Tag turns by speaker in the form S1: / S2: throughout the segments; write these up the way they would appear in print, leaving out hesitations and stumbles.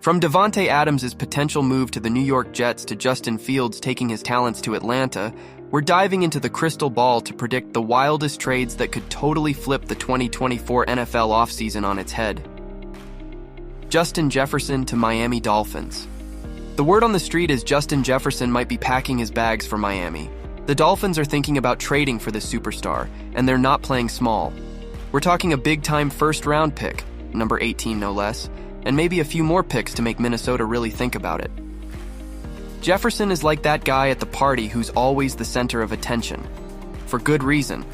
S1: From Devonte Adams' potential move to the New York Jets to Justin Fields taking his talents to Atlanta, we're diving into the crystal ball to predict the wildest trades that could totally flip the 2024 NFL offseason on its head. Justin Jefferson to Miami Dolphins. The word on the street is Justin Jefferson might be packing his bags for Miami. The Dolphins are thinking about trading for this superstar, and they're not playing small. We're talking a big-time first-round pick, number 18 no less, and maybe a few more picks to make Minnesota really think about it. Jefferson is like that guy at the party who's always the center of attention. For good reason.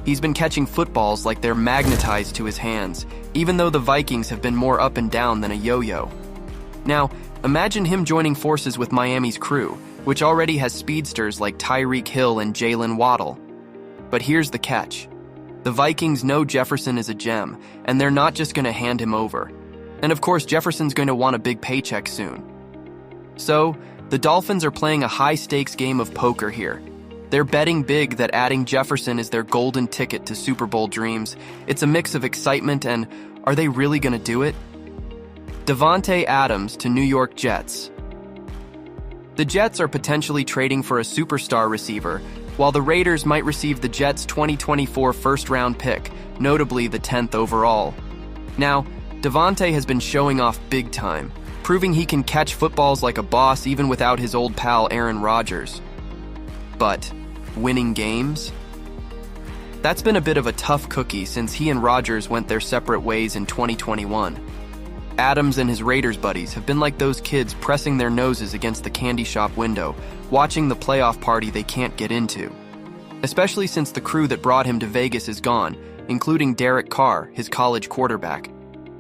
S1: He's been catching footballs like they're magnetized to his hands, even though the Vikings have been more up and down than a yo-yo. Now, imagine him joining forces with Miami's crew, which already has speedsters like Tyreek Hill and Jalen Waddle. But here's the catch. The Vikings know Jefferson is a gem, and they're not just going to hand him over. And of course, Jefferson's going to want a big paycheck soon. So, the Dolphins are playing a high-stakes game of poker here. They're betting big that adding Jefferson is their golden ticket to Super Bowl dreams. It's a mix of excitement and, are they really going to do it? Devonte Adams to New York Jets. The Jets are potentially trading for a superstar receiver, while the Raiders might receive the Jets' 2024 first-round pick, notably the 10th overall. Now, Devonte has been showing off big time, proving he can catch footballs like a boss even without his old pal Aaron Rodgers. But winning games? That's been a bit of a tough cookie since he and Rodgers went their separate ways in 2021. Adams and his Raiders buddies have been like those kids pressing their noses against the candy shop window, watching the playoff party they can't get into. Especially since the crew that brought him to Vegas is gone, including Derek Carr, his college quarterback.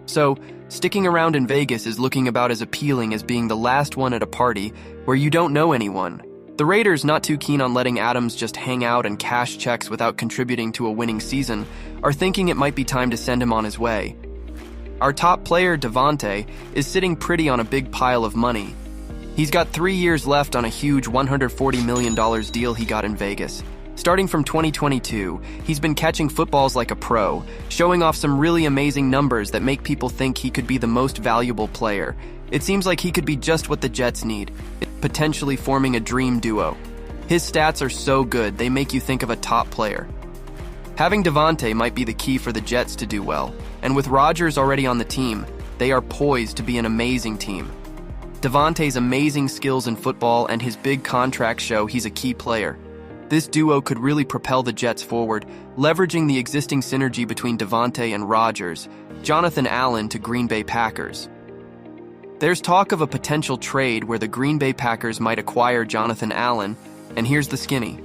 S1: So, sticking around in Vegas is looking about as appealing as being the last one at a party where you don't know anyone. The Raiders, not too keen on letting Adams just hang out and cash checks without contributing to a winning season, are thinking it might be time to send him on his way. Our top player, Devonte, is sitting pretty on a big pile of money. He's got 3 years left on a huge $140 million deal he got in Vegas. Starting from 2022, he's been catching footballs like a pro, showing off some really amazing numbers that make people think he could be the most valuable player. It seems like he could be just what the Jets need, potentially forming a dream duo. His stats are so good, they make you think of a top player. Having Devonte might be the key for the Jets to do well, and with Rodgers already on the team, they are poised to be an amazing team. Devonte's amazing skills in football and his big contract show he's a key player. This duo could really propel the Jets forward, leveraging the existing synergy between Devonte and Rodgers, Jonathan Allen to Green Bay Packers. There's talk of a potential trade where the Green Bay Packers might acquire Jonathan Allen, and here's the skinny.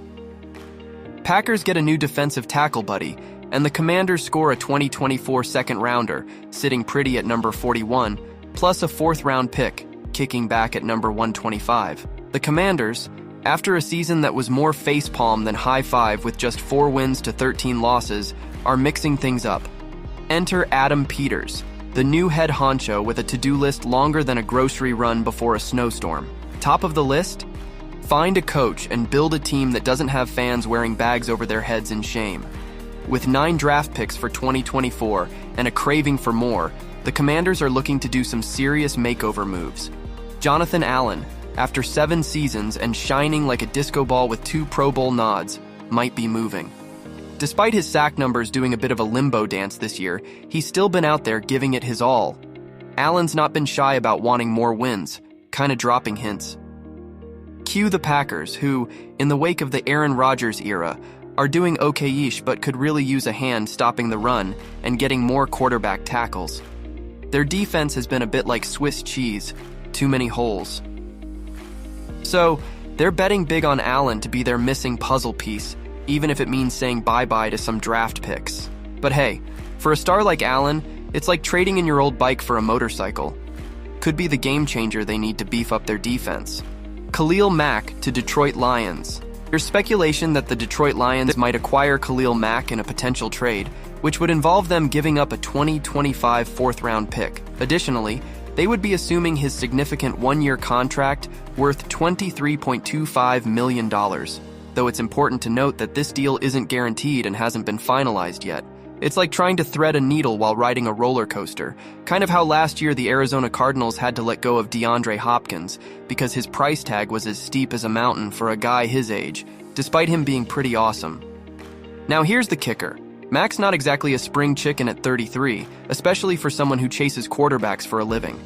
S1: Packers get a new defensive tackle buddy, and the Commanders score a 2024 second-rounder, sitting pretty at number 41, plus a fourth-round pick, kicking back at number 125. The Commanders, after a season that was more facepalm than high-five with just 4 wins to 13 losses, are mixing things up. Enter Adam Peters, the new head honcho with a to-do list longer than a grocery run before a snowstorm. Top of the list? Find a coach and build a team that doesn't have fans wearing bags over their heads in shame. With 9 draft picks for 2024 and a craving for more, the Commanders are looking to do some serious makeover moves. Jonathan Allen, after 7 seasons and shining like a disco ball with 2 Pro Bowl nods, might be moving. Despite his sack numbers doing a bit of a limbo dance this year, he's still been out there giving it his all. Allen's not been shy about wanting more wins, kinda dropping hints. Cue the Packers, who, in the wake of the Aaron Rodgers era, are doing okay-ish but could really use a hand stopping the run and getting more quarterback tackles. Their defense has been a bit like Swiss cheese, too many holes. So, they're betting big on Allen to be their missing puzzle piece, even if it means saying bye-bye to some draft picks. But hey, for a star like Allen, it's like trading in your old bike for a motorcycle. Could be the game changer they need to beef up their defense. Khalil Mack to Detroit Lions. There's speculation that the Detroit Lions might acquire Khalil Mack in a potential trade, which would involve them giving up a 2025 fourth-round pick. Additionally, they would be assuming his significant 1-year contract worth $23.25 million, though it's important to note that this deal isn't guaranteed and hasn't been finalized yet. It's like trying to thread a needle while riding a roller coaster, kind of how last year the Arizona Cardinals had to let go of DeAndre Hopkins because his price tag was as steep as a mountain for a guy his age, despite him being pretty awesome. Now here's the kicker. Mack's not exactly a spring chicken at 33, especially for someone who chases quarterbacks for a living.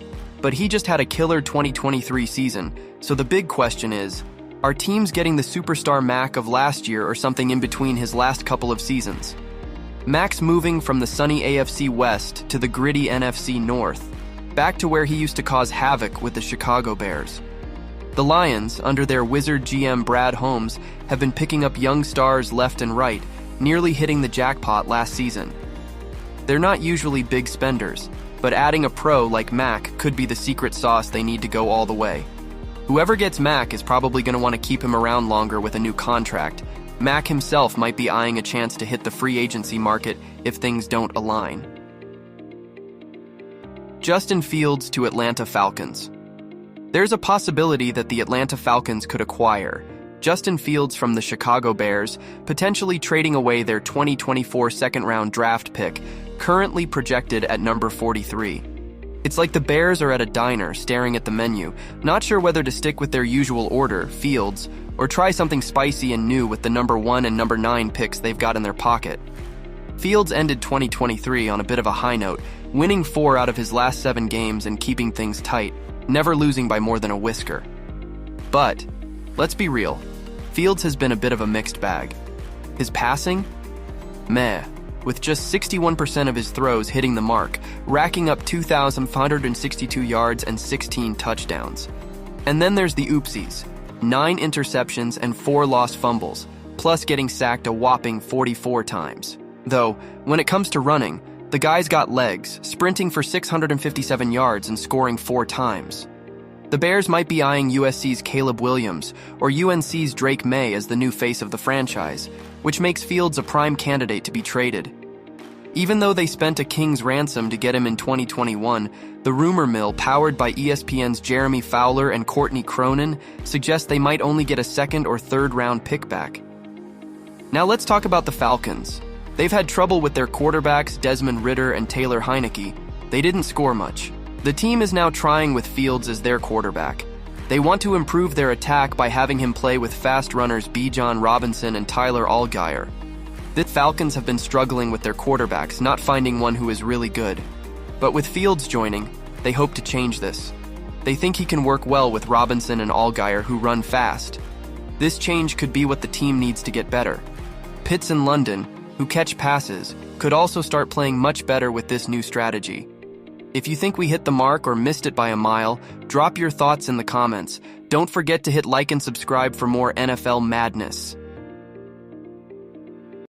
S1: But he just had a killer 2023 season, so the big question is, are teams getting the superstar Mack of last year or something in between his last couple of seasons? Mack's moving from the sunny AFC West to the gritty NFC North, back to where he used to cause havoc with the Chicago Bears. The Lions, under their wizard GM Brad Holmes, have been picking up young stars left and right, nearly hitting the jackpot last season. They're not usually big spenders, but adding a pro like Mack could be the secret sauce they need to go all the way. Whoever gets Mack is probably going to want to keep him around longer with a new contract. Mack himself might be eyeing a chance to hit the free agency market if things don't align. Justin Fields to Atlanta Falcons. There's a possibility that the Atlanta Falcons could acquire Justin Fields from the Chicago Bears, potentially trading away their 2024 second-round draft pick, currently projected at number 43. It's like the Bears are at a diner staring at the menu, not sure whether to stick with their usual order, Fields, or try something spicy and new with the number 1 and number 9 picks they've got in their pocket. Fields ended 2023 on a bit of a high note, winning 4 out of his last 7 games and keeping things tight, never losing by more than a whisker. But let's be real, Fields has been a bit of a mixed bag. His passing? Meh, with just 61% of his throws hitting the mark, racking up 2,562 yards and 16 touchdowns. And then there's the oopsies, 9 interceptions and 4 lost fumbles, plus getting sacked a whopping 44 times. Though, when it comes to running, the guy's got legs, sprinting for 657 yards and scoring 4 times. The Bears might be eyeing USC's Caleb Williams or UNC's Drake May as the new face of the franchise, which makes Fields a prime candidate to be traded. Even though they spent a king's ransom to get him in 2021, the rumor mill powered by ESPN's Jeremy Fowler and Courtney Cronin suggests they might only get a second or third round pick back. Now let's talk about the Falcons. They've had trouble with their quarterbacks Desmond Ridder and Taylor Heineke. They didn't score much. The team is now trying with Fields as their quarterback. They want to improve their attack by having him play with fast runners Bijan Robinson and Tyler Allgeier. The Falcons have been struggling with their quarterbacks, not finding one who is really good. But with Fields joining, they hope to change this. They think he can work well with Robinson and Allgeier, who run fast. This change could be what the team needs to get better. Pitts and London, who catch passes, could also start playing much better with this new strategy. If you think we hit the mark or missed it by a mile, drop your thoughts in the comments. Don't forget to hit like and subscribe for more NFL madness.